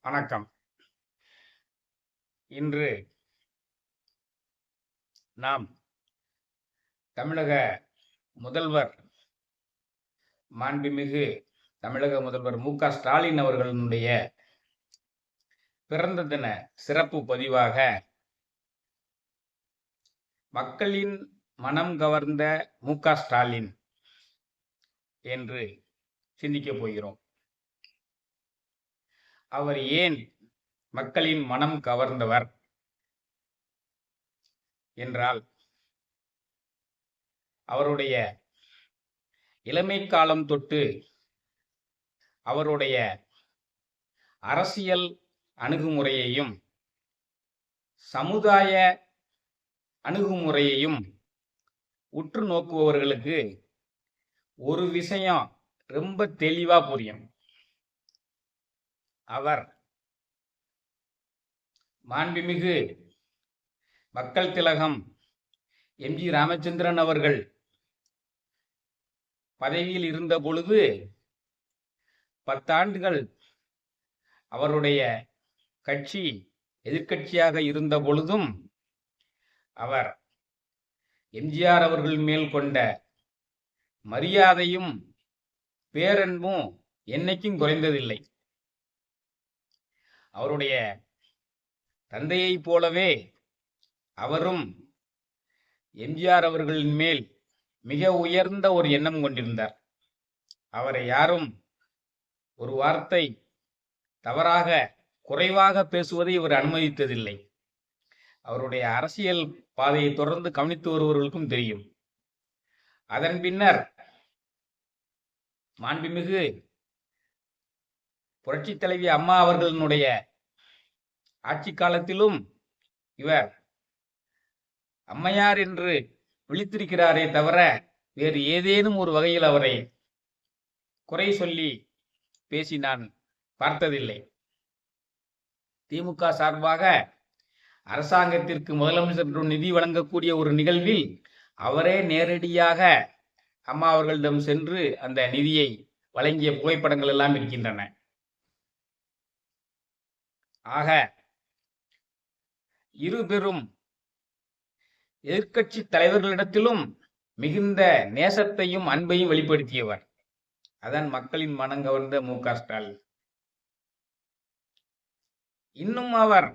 வணக்கம். இன்று நாம் தமிழக முதல்வர் மாண்புமிகு தமிழக முதல்வர் மு.க. ஸ்டாலின் அவர்களுடைய பிறந்த தின சிறப்பு பதிவாக மக்களின் மனம் கவர்ந்த மு.க. ஸ்டாலின் என்று சிந்திக்கப் போகிறோம். அவர் ஏன் மக்களின் மனம் கவர்ந்தவர் என்றால், அவருடைய இளமை காலம் தொட்டு அவருடைய அரசியல் அணுகுமுறையையும் சமுதாய அணுகுமுறையையும் உற்று நோக்குபவர்களுக்கு ஒரு விஷயம் ரொம்ப தெளிவா புரியும். அவர் மாண்புமிகு மக்கள் திலகம் எம்.ஜி. ராமச்சந்திரன் அவர்கள் பதவியில் இருந்த பொழுது 10 ஆண்டுகள் அவருடைய கட்சி எதிர்க்கட்சியாக இருந்த பொழுதும் அவர் எம்ஜிஆர் அவர்கள் மேல் கொண்ட மரியாதையும் பேரன்பும் என்னைக்கும் குறைந்ததில்லை. அவருடைய தந்தையைப் போலவே அவரும் எம்ஜிஆர் அவர்களின் மேல் மிக உயர்ந்த ஒரு எண்ணம் கொண்டிருந்தார். அவரை யாரும் ஒரு வார்த்தை தவறாக குறைவாக பேசுவதை இவர் அனுமதித்ததில்லை. அவருடைய அரசியல் பாதையை தொடர்ந்து கவனித்து வருபவர்களுக்கும் தெரியும். அதன் பின்னர் மாண்புமிகு புரட்சி தலைவி அம்மா அவர்களினுடைய ஆட்சி காலத்திலும் இவர் அம்மையார் என்று விழித்திருக்கிறாரே தவிர வேறு ஏதேனும் ஒரு வகையில் அவரை குறை சொல்லி பேசி நான் பார்த்ததில்லை. திமுக சார்பாக அரசாங்கத்திற்கு முதலமைச்சர் நிதி வழங்கக்கூடிய ஒரு நிகழ்வில் அவரே நேரடியாக அம்மா அவர்களிடம் சென்று அந்த நிதியை வழங்கிய புகைப்படங்கள் எல்லாம் இருக்கின்றன. ஆக இரு பெரும் எதிர்க்கட்சி தலைவர்களிடத்திலும் மிகுந்த நேசத்தையும் அன்பையும் வெளிப்படுத்தியவர். அதன் மக்களின் மனம் கவர்ந்த மு.க. ஸ்டாலின். இன்னும் அவர்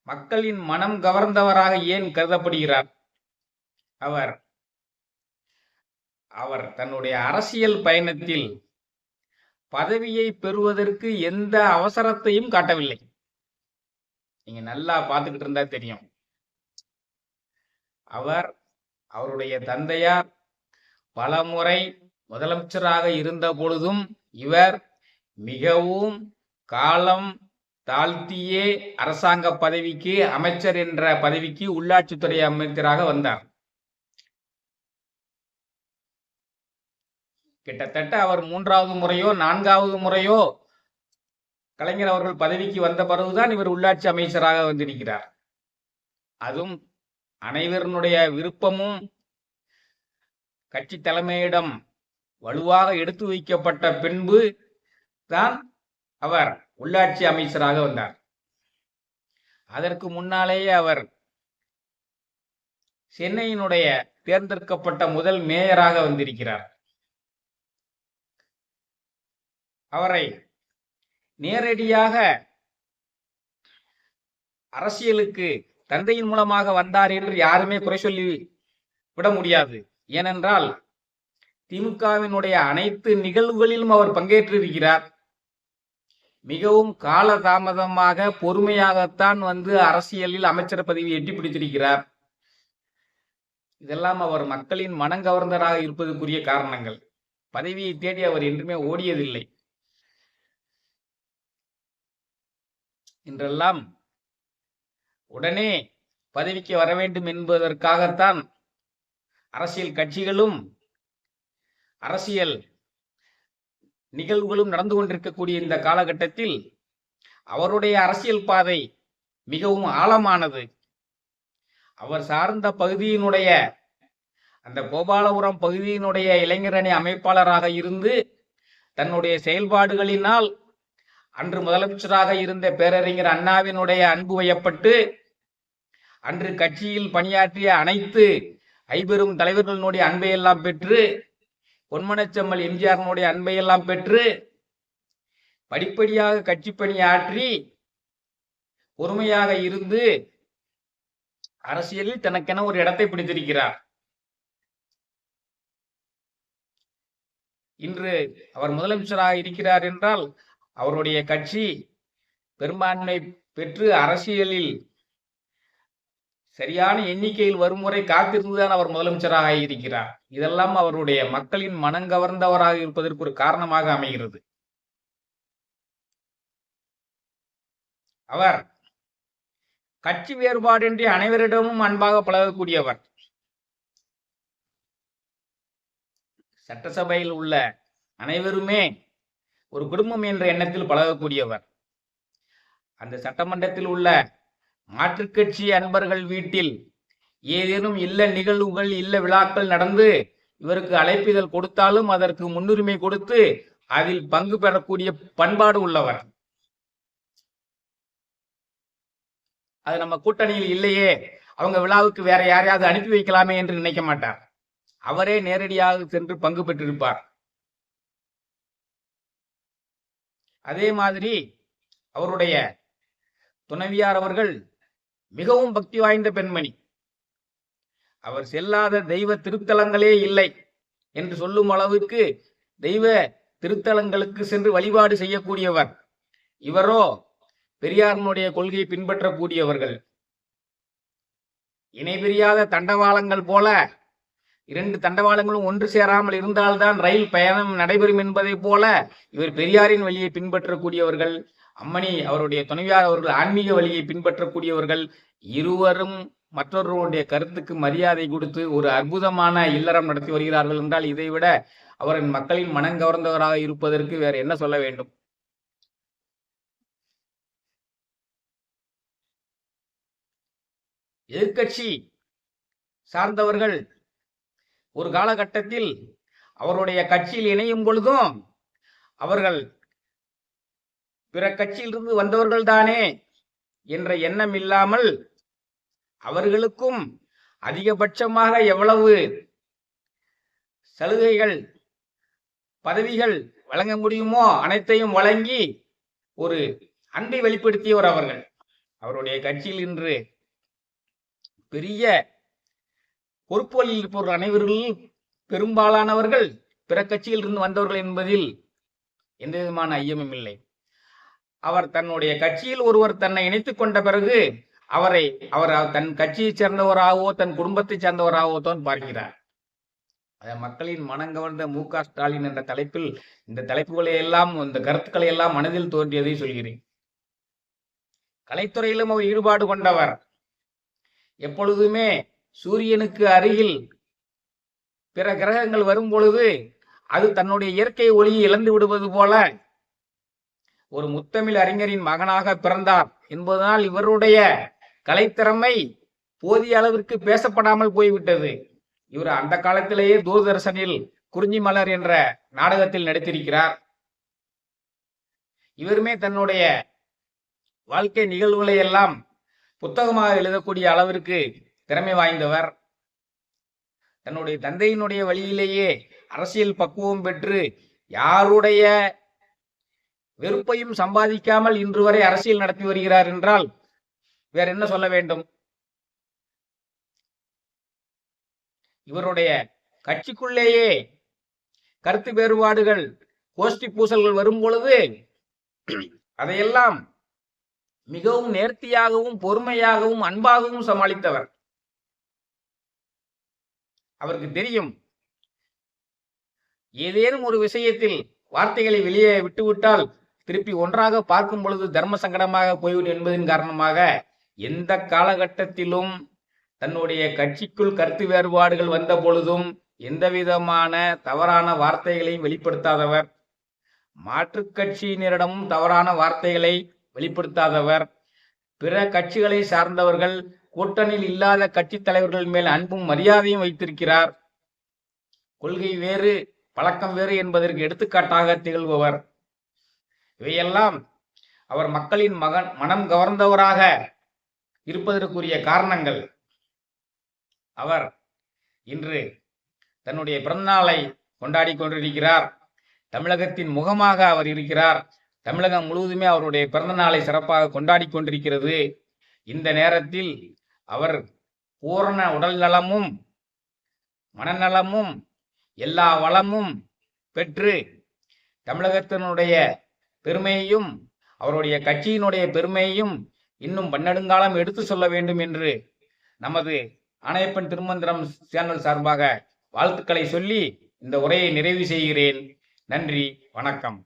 மக்களின் மனம் கவர்ந்தவராக ஏன் கருதப்படுகிறார்? அவர் தன்னுடைய அரசியல் பயணத்தில் பதவியை பெறுவதற்கு எந்த அவசரத்தையும் காட்டவில்லை. நீங்க நல்லா பார்த்துக்கிட்டு இருந்தா தெரியும். அவருடைய தந்தையார் பலமுறை முதலமைச்சராக இருந்த பொழுதும் இவர் மிகவும் காலம் தாழ்த்தியே அரசாங்க பதவிக்கு, அமைச்சர் என்ற பதவிக்கு, உள்ளாட்சித்துறை அமைச்சராக வந்தார். கிட்டத்தட்ட அவர் 3வது முறையோ 4வது முறையோ கலைஞர் அவர்கள் பதவிக்கு வந்த பிறகுதான் இவர் உள்ளாட்சி அமைச்சராக வந்திருக்கிறார். அதுவும் அனைவருடைய விருப்பமும் கட்சி தலைமையிடம் வலுவாக எடுத்து வைக்கப்பட்ட பின்பு தான் அவர் உள்ளாட்சி அமைச்சராக வந்தார். அதற்கு முன்னாலேயே அவர் சென்னையினுடைய தேர்ந்தெடுக்கப்பட்ட முதல் மேயராக வந்திருக்கிறார். அவரை நேரடியாக அரசியலுக்கு தந்தையின் மூலமாக வந்தார் என்று யாருமே குறை சொல்லி விட முடியாது. ஏனென்றால் திமுகவினுடைய அனைத்து நிகழ்வுகளிலும் அவர் பங்கேற்றிருக்கிறார். மிகவும் காலதாமதமாக பொறுமையாகத்தான் வந்து அரசியலில் அமைச்சர் பதவியை எட்டி பிடித்திருக்கிறார். இதெல்லாம் அவர் மக்களின் மனங்கவர்ந்தராக இருப்பதற்குரிய காரணங்கள். பதவியை தேடி அவர் என்றுமே ஓடியதில்லை. இன்றெல்லாம் உடனே பதவிக்கு வர வேண்டும் என்பதற்காகத்தான் அரசியல் கட்சிகளும் அரசியல் நிகழ்வுகளும் நடந்து கொண்டிருக்கக்கூடிய இந்த காலகட்டத்தில் அவருடைய அரசியல் பாதை மிகவும் ஆழமானது. அவர் சார்ந்த பகுதியினுடைய அந்த கோபாலபுரம் பகுதியினுடைய இளைஞரணி அமைப்பாளராக இருந்து தன்னுடைய செயல்பாடுகளினால் அன்று முதலமைச்சராக இருந்த பேரறிஞர் அண்ணாவினுடைய அன்பு வயப்பட்டு அன்று கட்சியில் பணியாற்றிய அனைத்து ஐபெரும் தலைவர்களுடைய அன்பையெல்லாம் பெற்று பொன்மனச்செம்மல் எம்ஜிஆரினுடைய அன்பையெல்லாம் பெற்று படிப்படியாக கட்சி பணியாற்றி பொறுமையாக இருந்து அரசியலில் தனக்கென ஒரு இடத்தை பிடித்திருக்கிறார். இன்று அவர் முதலமைச்சராக இருக்கிறார் என்றால் அவருடைய கட்சி பெரும்பான்மை பெற்று அரசியலில் சரியான எண்ணிக்கையில் வரும் முறை காத்திருந்துதான் அவர் முதலமைச்சராக இருக்கிறார். இதெல்லாம் அவருடைய மக்களின் மனங்கவர்ந்தவராக இருப்பதற்கு ஒரு காரணமாக அமைகிறது. அவர் கட்சி வேறுபாடின்றி அனைவரிடமும் அன்பாக பழகக்கூடியவர். சட்டசபையில் உள்ள அனைவருமே ஒரு குடும்பம் என்ற எண்ணத்தில் பழகக்கூடியவர். அந்த சட்டமன்றத்தில் உள்ள மாற்றுக் கட்சி அன்பர்கள் வீட்டில் ஏதேனும் இல்ல நிகழ்வுகள் இல்ல விழாக்கள் நடந்து இவருக்கு அழைப்பிதழ் கொடுத்தாலும் அதற்கு முன்னுரிமை கொடுத்து அதில் பங்கு பெறக்கூடிய பண்பாடு உள்ளவர். அது நம்ம கூட்டணியில் இல்லையே, அவங்க விழாவுக்கு வேற யாரையாவது அனுப்பி வைக்கலாமே என்று நினைக்க மாட்டார். அவரே நேரடியாக சென்று பங்கு பெற்றிருப்பார். அதே மாதிரி அவருடைய துணைவியார் அவர்கள் மிகவும் பக்தி வாய்ந்த பெண்மணி. அவர் செல்லாத தெய்வ திருத்தலங்களே இல்லை என்று சொல்லும் அளவுக்கு தெய்வ திருத்தலங்களுக்கு சென்று வழிபாடு செய்யக்கூடியவர். இவரோ பெரியாரினுடைய கொள்கையை பின்பற்றக்கூடியவர்கள். இணை பிரியாத தண்டவாளங்கள் போல இரண்டு தண்டவாளங்களும் ஒன்று சேராமல் இருந்தால்தான் ரயில் பயணம் நடைபெறும் என்பதை போல இவர் பெரியாரின் வழியை பின்பற்றக்கூடியவர்கள். அம்மணி அவருடைய துணைவியார் அவர்கள் ஆன்மீக வழியை பின்பற்றக்கூடியவர்கள். இருவரும் மற்றவர்களுடைய கருத்துக்கு மரியாதை கொடுத்து ஒரு அற்புதமான இல்லறம் நடத்தி வருகிறார்கள் என்றால் இதைவிட அவரின் மக்களின் மனங்கவர்ந்தவராக இருப்பதற்கு வேற என்ன சொல்ல வேண்டும்? எதிர்கட்சி சார்ந்தவர்கள் ஒரு காலகட்டத்தில் அவருடைய கட்சியில் இணையும் பொழுதும் அவர்கள் பிற கட்சியிலிருந்து வந்தவர்கள் தானே என்ற எண்ணம் இல்லாமல் அவர்களுக்கும் அதிகபட்சமாக எவ்வளவு சலுகைகள் பதவிகள் வழங்க முடியுமோ அனைத்தையும் வழங்கி ஒரு அன்பை வெளிப்படுத்தியவர் அவர்கள். அவருடைய கட்சியில் இன்று பெரிய பொறுப்புகளில் இருப்பவர்கள் அனைவர்களும் பெரும்பாலானவர்கள் பிற கட்சியில் இருந்து வந்தவர்கள் என்பதில் எந்த விதமான ஐயமும் இல்லை. அவர் தன்னுடைய கட்சியில் ஒருவர் தன்னை இணைத்துக் கொண்ட பிறகு அவர் தன் கட்சியை சேர்ந்தவராகவோ தன் குடும்பத்தை சேர்ந்தவராகவோ தான் பார்க்கிறார். மக்களின் மனங்கவர்ந்த மு.க. ஸ்டாலின் என்ற தலைப்பில் இந்த தலைப்புகளை எல்லாம் இந்த கருத்துக்களை எல்லாம் மனதில் தோன்றியதை சொல்கிறேன். கலைத்துறையிலும் அவர் ஈடுபாடு கொண்டவர். எப்பொழுதுமே சூரியனுக்கு அருகில் பிற கிரகங்கள் வரும் பொழுது அது தன்னுடைய இயற்கை ஒளியை இழந்து விடுவது போல ஒரு முத்தமிழ் அறிஞரின் மகனாக பிறந்தார் என்பதனால் இவருடைய கலைத்திறமை போதிய அளவிற்கு பேசப்படாமல் போய்விட்டது. இவர் அந்த காலத்திலேயே தூர்தர்ஷனில் குறிஞ்சி மலர் என்ற நாடகத்தில் நடித்திருக்கிறார். இவருமே தன்னுடைய வாழ்க்கை நிகழ்வுகளை எல்லாம் புத்தகமாக எழுதக்கூடிய அளவிற்கு திறமை வாய்ந்தவர். தன்னுடைய தந்தையினுடைய வழியிலேயே அரசியல் பக்குவம் பெற்று யாருடைய வெறுப்பையும் சம்பாதிக்காமல் இன்று வரை அரசியல் நடத்தி வருகிறார் என்றால் வேற என்ன சொல்ல வேண்டும்? இவருடைய கட்சிக்குள்ளேயே கருத்து வேறுபாடுகள் கோஷ்டி பூசல்கள் வரும் பொழுது அதையெல்லாம் மிகவும் நேர்த்தியாகவும் பொறுமையாகவும் அன்பாகவும் சமாளித்தவர். அவருக்கு தெரியும் ஏதேனும் ஒரு விஷயத்தில் வார்த்தைகளை வெளியே விட்டுவிட்டால் திருப்பி ஒன்றாக பார்க்கும் பொழுது தர்ம சங்கடமாக போய்விடும் என்பதன் காரணமாக எந்த காலகட்டத்திலும் தன்னுடைய கட்சிக்குள் கருத்து வேறுபாடுகள் வந்த பொழுதும் எந்த விதமான தவறான வார்த்தைகளையும் வெளிப்படுத்தாதவர். மாற்றுக் கட்சியினரிடமும் தவறான வார்த்தைகளை வெளிப்படுத்தாதவர். பிற கட்சிகளை சார்ந்தவர்கள் கூட்டணியில் இல்லாத கட்சி தலைவர்கள் மேல் அன்பும் மரியாதையும் வைத்திருக்கிறார். கொள்கை வேறு பழக்கம் வேறு என்பதற்கு எடுத்துக்காட்டாக திகழ்பவர். இவையெல்லாம் அவர் மக்களின் மனம் கவர்ந்தவராக இருப்பதற்குரிய காரணங்கள், அவர் இன்று தன்னுடைய பிறந்தநாளை கொண்டாடி கொண்டிருக்கிறார். தமிழகத்தின் முகமாக அவர் இருக்கிறார். தமிழகம் முழுவதுமே அவருடைய பிறந்த நாளை சிறப்பாக கொண்டாடி கொண்டிருக்கிறது. இந்த நேரத்தில் அவர் பூரண உடல் நலமும் மனநலமும் எல்லா வளமும் பெற்று தமிழகத்தினுடைய பெருமையையும் அவருடைய கட்சியினுடைய பெருமையையும் இன்னும் பன்னெடுங்காலம் எடுத்து சொல்ல வேண்டும் என்று நமது ஆணையப்பன் திருமந்திரம் சேனல் சார்பாக வாழ்த்துக்களை சொல்லி இந்த உரையை நிறைவு செய்கிறேன். நன்றி, வணக்கம்.